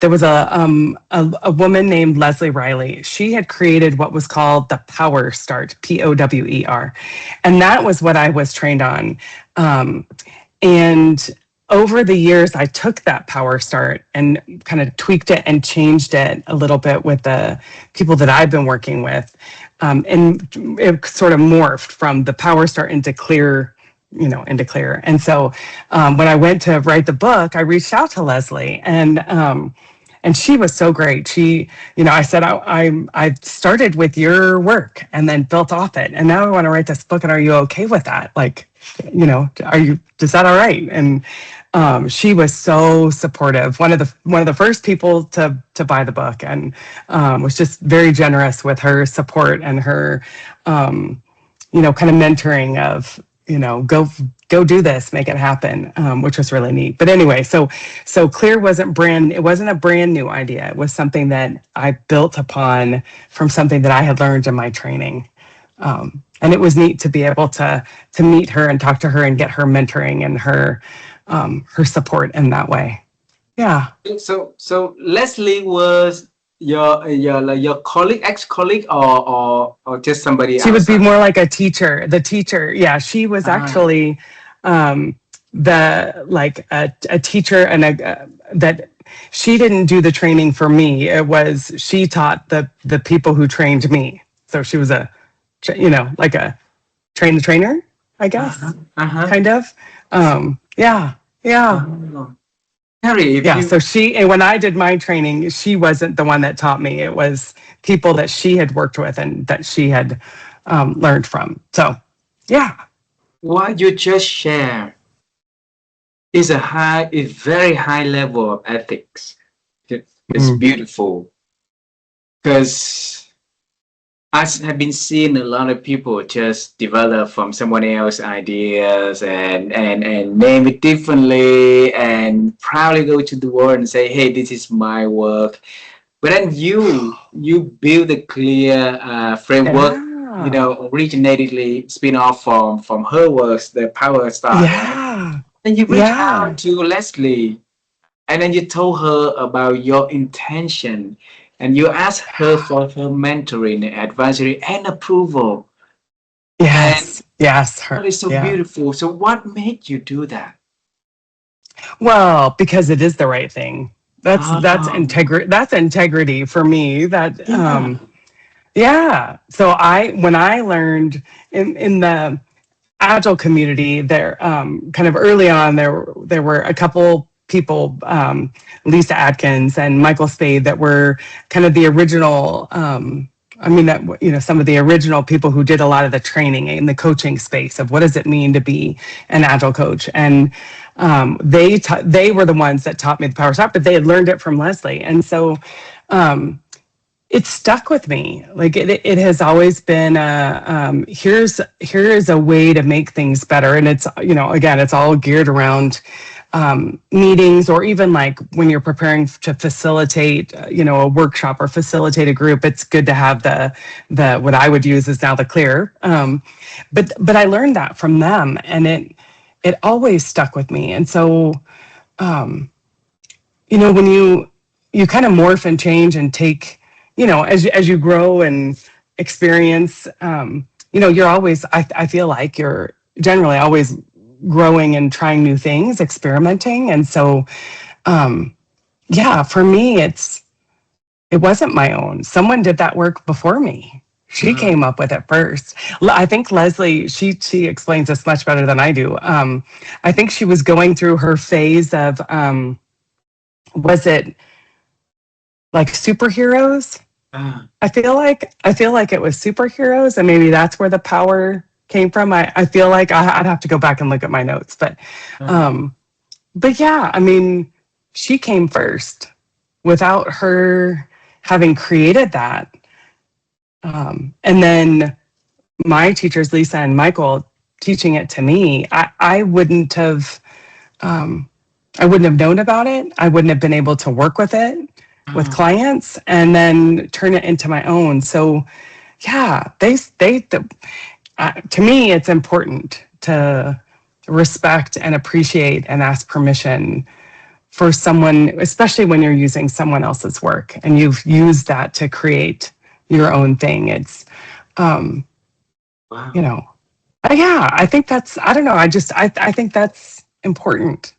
there was a woman named Leslie Riley. She had created what was called the Power Start, POWER. And that was what I was trained on. And over the years, I took that Power Start and kind of tweaked it and changed it a little bit with the people that I've been working with. And it sort of morphed from the Power Start into Clear, into Clear. And so when I went to write the book, I reached out to Leslie, and she was so great. She, I said, I started with your work and then built off it. And now I want to write this book. And are you okay with that? Like, is that all right? And she was so supportive. One of the first people to buy the book, and was just very generous with her support and her, kind of mentoring of, go do this, make it happen, which was really neat. But anyway, so Clear wasn't a brand new idea. It was something that I built upon from something that I had learned in my training. And it was neat to be able to meet her and talk to her and get her mentoring and her support in that way. Yeah. So Leslie was your colleague, ex-colleague, or just somebody else? She would be more like a teacher. The teacher, yeah. She was actually a teacher, and that she didn't do the training for me. It was she taught the people who trained me. So she was like a train the trainer, I guess, kind of. Yeah. Kerri, so when I did my training, she wasn't the one that taught me. It was people that she had worked with and that she had learned from. So, yeah. What you just shared is very high level of ethics. It's beautiful, because I have been seeing a lot of people just develop from someone else's ideas and name it differently and proudly go to the world and say, hey, this is my work. But then you build a clear framework, originatedly spin off from her works, the Power Start. Yeah. And you reach out to Leslie, and then you told her about your intention. And you ask her for her mentoring, advisory, and approval. Yes, yes. That is so beautiful. So what made you do that? Well, because it is the right thing. That's integrity. That's integrity for me. So when I learned in the Agile community, there kind of early on, there were a couple people, Lisa Atkins and Michael Spade, that were kind of the original, some of the original people who did a lot of the training in the coaching space of what does it mean to be an Agile coach. And they were the ones that taught me the Power Start, but they had learned it from Leslie. And so it stuck with me. Like it has always been here is a way to make things better. And it's, again, it's all geared around meetings, or even like when you're preparing to facilitate, a workshop or facilitate a group, it's good to have the what I would use is now the Clear. But I learned that from them, and it always stuck with me. And so, when you kind of morph and change and take, as you grow and experience, you're always, I feel like you're generally always growing and trying new things, experimenting. And so, for me, it wasn't my own. Someone did that work before me. She came up with it first. I think Leslie, she explains this much better than I do. I think she was going through her phase of, was it like superheroes? I feel like it was superheroes, and maybe that's where the power came from. I feel like I'd have to go back and look at my notes, but yeah, I mean, she came first without her having created that. And then my teachers, Lisa and Michael, teaching it to me, I wouldn't have known about it. I wouldn't have been able to work with it with clients and then turn it into my own. So yeah, to me, it's important to respect and appreciate and ask permission for someone, especially when you're using someone else's work and you've used that to create your own thing. It's, Wow. you know, yeah, I think that's, I don't know. I think that's important.